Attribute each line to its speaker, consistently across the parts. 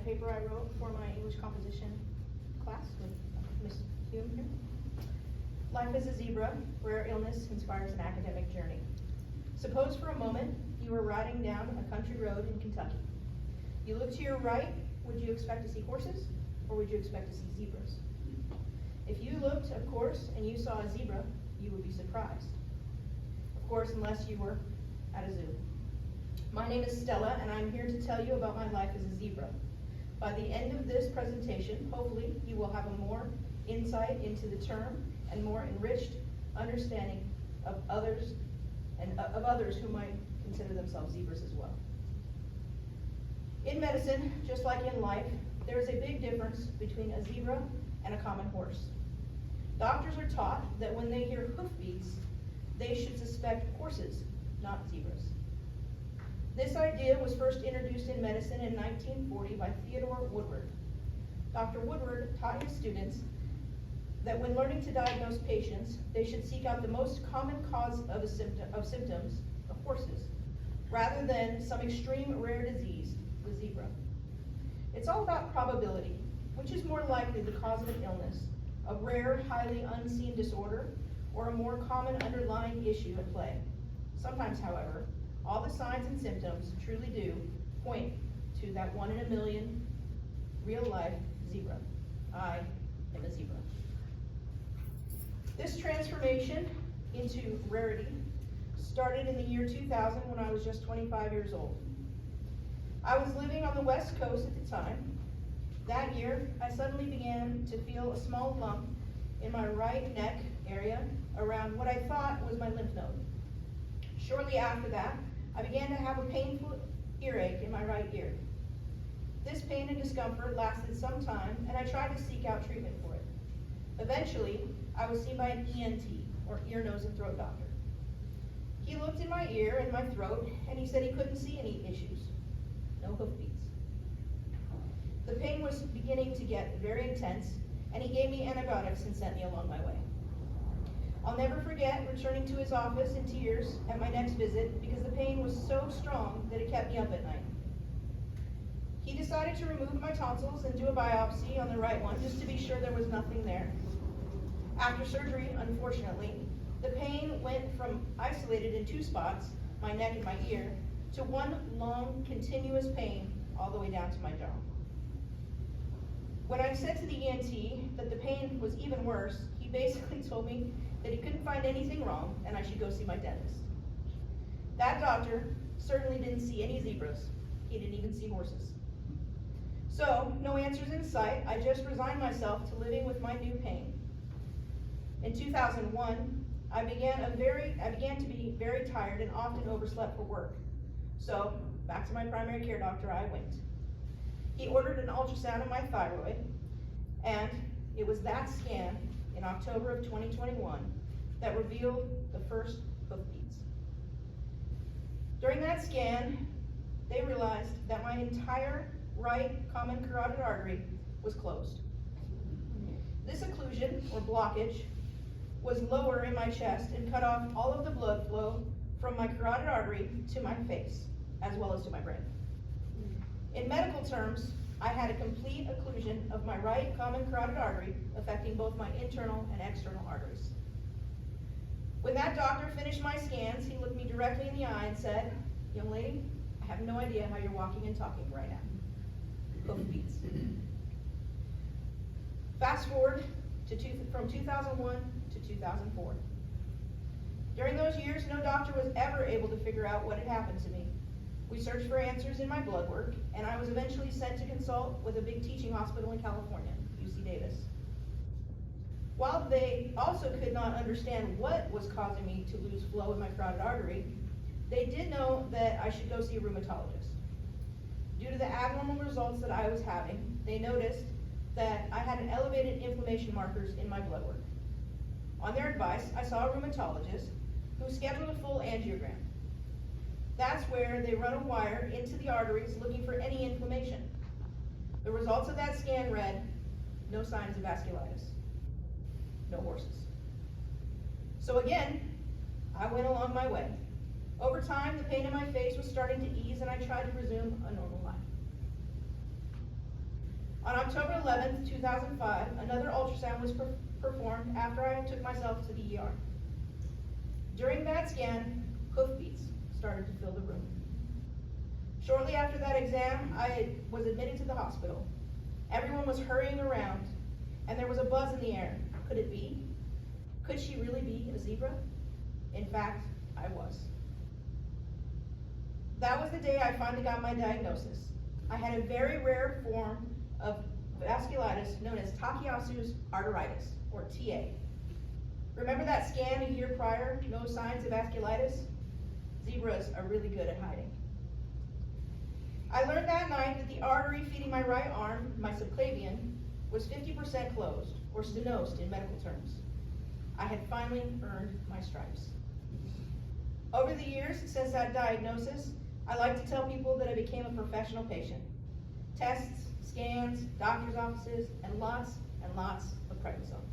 Speaker 1: paper I wrote for my English composition class with Miss Hume here. Life is a zebra, rare illness inspires an academic journey. Suppose for a moment you were riding down a country road in Kentucky. You look to your right, would you expect to see horses, or would you expect to see zebras? If you looked, of course, and you saw a zebra, you would be surprised. Of course, unless you were at a zoo. My name is Stella, and I'm here to tell you about my life as a zebra. By the end of this presentation, hopefully, you will have a more insight into the term and more enriched understanding of others who might consider themselves zebras as well. In medicine, just like in life, there is a big difference between a zebra and a common horse. Doctors are taught that when they hear hoofbeats, they should suspect horses, not zebras. This idea was first introduced in medicine in 1940 by Theodore Woodward. Dr. Woodward taught his students that when learning to diagnose patients, they should seek out the most common cause of symptoms of horses, rather than some extreme rare disease, the zebra. It's all about probability, which is more likely the cause of an illness, a rare, highly unseen disorder, or a more common underlying issue at play. Sometimes, however, all the signs and symptoms truly do point to that 1 in a million real-life zebra. I am a zebra. This transformation into rarity started in the year 2000 when I was just 25 years old. I was living on the West Coast at the time. That year, I suddenly began to feel a small lump in my right neck area around what I thought was my lymph node. Shortly after that, I began to have a painful earache in my right ear. This pain and discomfort lasted some time, and I tried to seek out treatment for it. Eventually, I was seen by an ENT, or ear, nose, and throat doctor. He looked in my ear and my throat, and he said he couldn't see any issues. No hoofbeats. The pain was beginning to get very intense, and he gave me antibiotics and sent me along my way. I'll never forget returning to his office in tears at my next visit because the pain was so strong that it kept me up at night. He decided to remove my tonsils and do a biopsy on the right one just to be sure there was nothing there. After surgery, unfortunately, the pain went from isolated in 2 spots, my neck and my ear, to one long, continuous pain all the way down to my jaw. When I said to the ENT that the pain was even worse, he basically told me that he couldn't find anything wrong and I should go see my dentist. That doctor certainly didn't see any zebras. He didn't even see horses. So, no answers in sight, I just resigned myself to living with my new pain. In 2001, I began to be very tired and often overslept for work. So, back to my primary care doctor I went. He ordered an ultrasound of my thyroid, and it was that scan in October of 2021 that revealed the first hoofbeats. During that scan, they realized that my entire right common carotid artery was closed. This occlusion, or blockage, was lower in my chest and cut off all of the blood flow from my carotid artery to my face, as well as to my brain. In medical terms, I had a complete occlusion of my right common carotid artery, affecting both my internal and external arteries. When that doctor finished my scans, he looked me directly in the eye and said, "Young lady, I have no idea how you're walking and talking right now." Hoofbeats. Fast forward from 2001 to 2004. During those years, no doctor was ever able to figure out what had happened to me. We searched for answers in my blood work, and I was eventually sent to consult with a big teaching hospital in California, UC Davis. While they also could not understand what was causing me to lose flow in my carotid artery, they did know that I should go see a rheumatologist. Due to the abnormal results that I was having, they noticed that I had an elevated inflammation markers in my blood work. On their advice, I saw a rheumatologist who scheduled a full angiogram. That's where they run a wire into the arteries looking for any inflammation. The results of that scan read, no signs of vasculitis, no horses. So again, I went along my way. Over time, the pain in my face was starting to ease and I tried to resume a normal life. On October 11th, 2005, another ultrasound was performed after I took myself to the ER. During that scan, hoofbeats started to fill the room. Shortly after that exam, I was admitted to the hospital. Everyone was hurrying around, and there was a buzz in the air. Could it be? Could she really be a zebra? In fact, I was. That was the day I finally got my diagnosis. I had a very rare form of vasculitis known as Takayasus Arteritis, or TA. Remember that scan a year prior, no signs of vasculitis? Zebras are really good at hiding. I learned that night that the artery feeding my right arm, my subclavian, was 50% closed, or stenosed in medical terms. I had finally earned my stripes. Over the years since that diagnosis, I like to tell people that I became a professional patient. Tests, scans, doctor's offices, and lots of prednisone.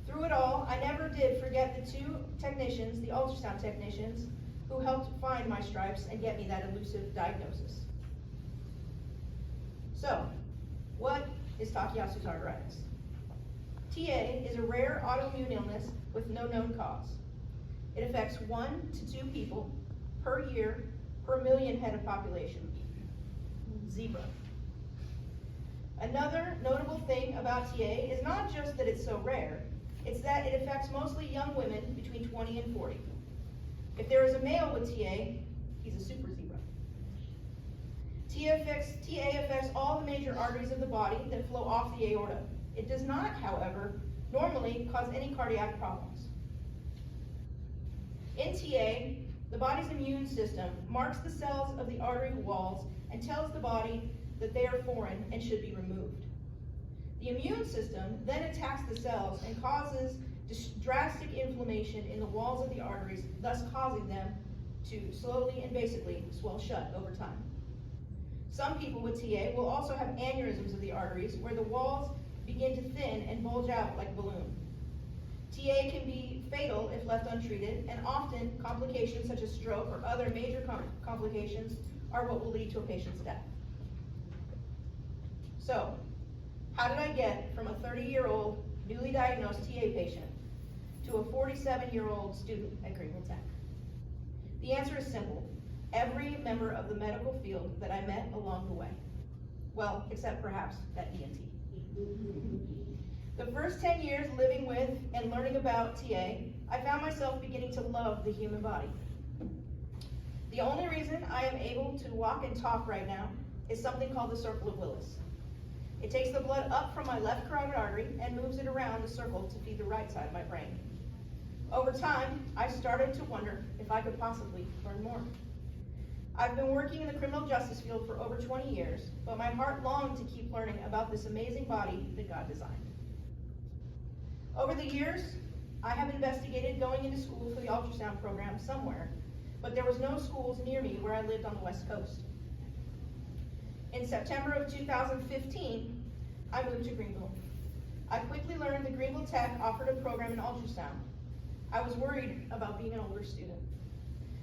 Speaker 1: Through it all, I never did forget the two technicians, the ultrasound technicians, who helped find my stripes and get me that elusive diagnosis. So, what is Takayasu arteritis? TA is a rare autoimmune illness with no known cause. It affects 1 to 2 people per year per million head of population. Zebra. Another notable thing about TA is not just that it's so rare, it's that it affects mostly young women between 20 and 40. If there is a male with TA, he's a super zebra. TA affects all the major arteries of the body that flow off the aorta. It does not, however, normally cause any cardiac problems. In TA, the body's immune system marks the cells of the artery walls and tells the body that they are foreign and should be removed. The immune system then attacks the cells and causes drastic inflammation in the walls of the arteries, thus causing them to slowly and basically swell shut over time. Some people with TA will also have aneurysms of the arteries where the walls begin to thin and bulge out like a balloon. TA can be fatal if left untreated, and often complications such as stroke or other major complications are what will lead to a patient's death. So, how did I get from a 30-year-old newly diagnosed TA patient to a 47-year-old student at Greenville Tech? The answer is simple. Every member of the medical field that I met along the way. Well, except perhaps that ENT. The first 10 years living with and learning about TA, I found myself beginning to love the human body. The only reason I am able to walk and talk right now is something called the circle of Willis. It takes the blood up from my left carotid artery and moves it around the circle to feed the right side of my brain. Over time, I started to wonder if I could possibly learn more. I've been working in the criminal justice field for over 20 years, but my heart longed to keep learning about this amazing body that God designed. Over the years, I have investigated going into school for the ultrasound program somewhere, but there was no schools near me where I lived on the West Coast. In September of 2015, I moved to Greenville. I quickly learned that Greenville Tech offered a program in ultrasound. I was worried about being an older student.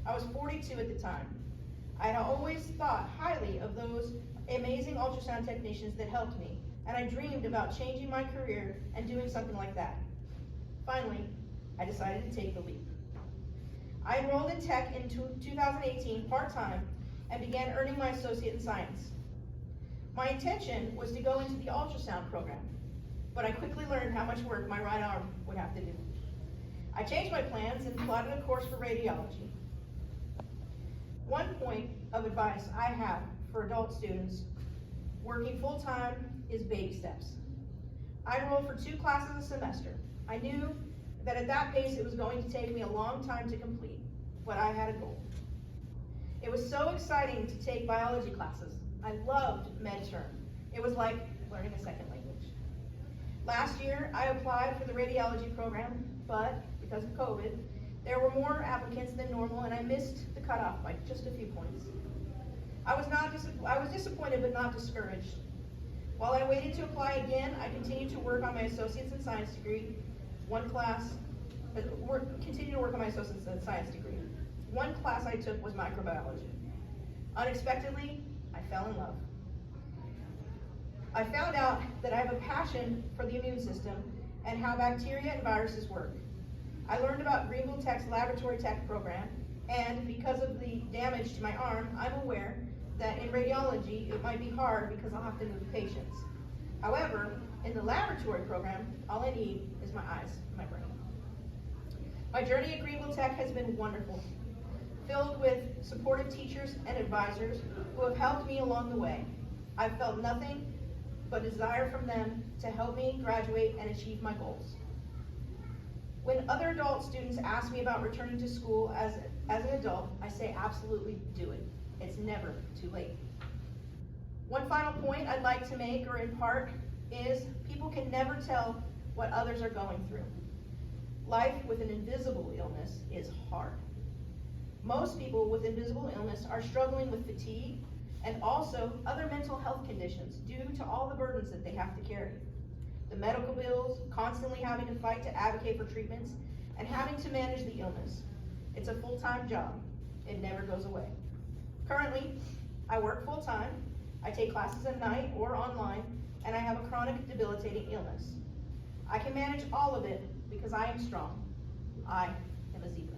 Speaker 1: I was 42 at the time. I had always thought highly of those amazing ultrasound technicians that helped me, and I dreamed about changing my career and doing something like that. Finally, I decided to take the leap. I enrolled in tech in 2018 part-time and began earning my associate in science. My intention was to go into the ultrasound program, but I quickly learned how much work my right arm would have to do. I changed my plans and plotted a course for radiology. One point of advice I have for adult students working full-time is baby steps. I enrolled for 2 classes a semester. I knew that at that pace it was going to take me a long time to complete, but I had a goal. It was so exciting to take biology classes. I loved med-term. It was like learning a second language. Last year, I applied for the radiology program, but because of COVID, there were more applicants than normal, and I missed the cutoff by just a few points. I was disappointed but not discouraged. While I waited to apply again, I continued to work on my associate's in science degree. Continued to work on my associate's in science degree. One class I took was microbiology. Unexpectedly, I fell in love. I found out that I have a passion for the immune system and how bacteria and viruses work. I learned about Greenville Tech's laboratory tech program, and because of the damage to my arm, I'm aware that in radiology it might be hard because I'll have to move patients. However, in the laboratory program, all I need is my eyes and my brain. My journey at Greenville Tech has been wonderful, filled with supportive teachers and advisors who have helped me along the way. I've felt nothing but desire from them to help me graduate and achieve my goals. When other adult students ask me about returning to school as an adult, I say absolutely do it. It's never too late. One final point I'd like to make or impart is people can never tell what others are going through. Life with an invisible illness is hard. Most people with invisible illness are struggling with fatigue and also other mental health conditions due to all the burdens that they have to carry. The medical bills, constantly having to fight to advocate for treatments, and having to manage the illness. It's a full-time job. It never goes away. Currently, I work full-time, I take classes at night or online, and I have a chronic debilitating illness. I can manage all of it because I am strong. I am a zebra.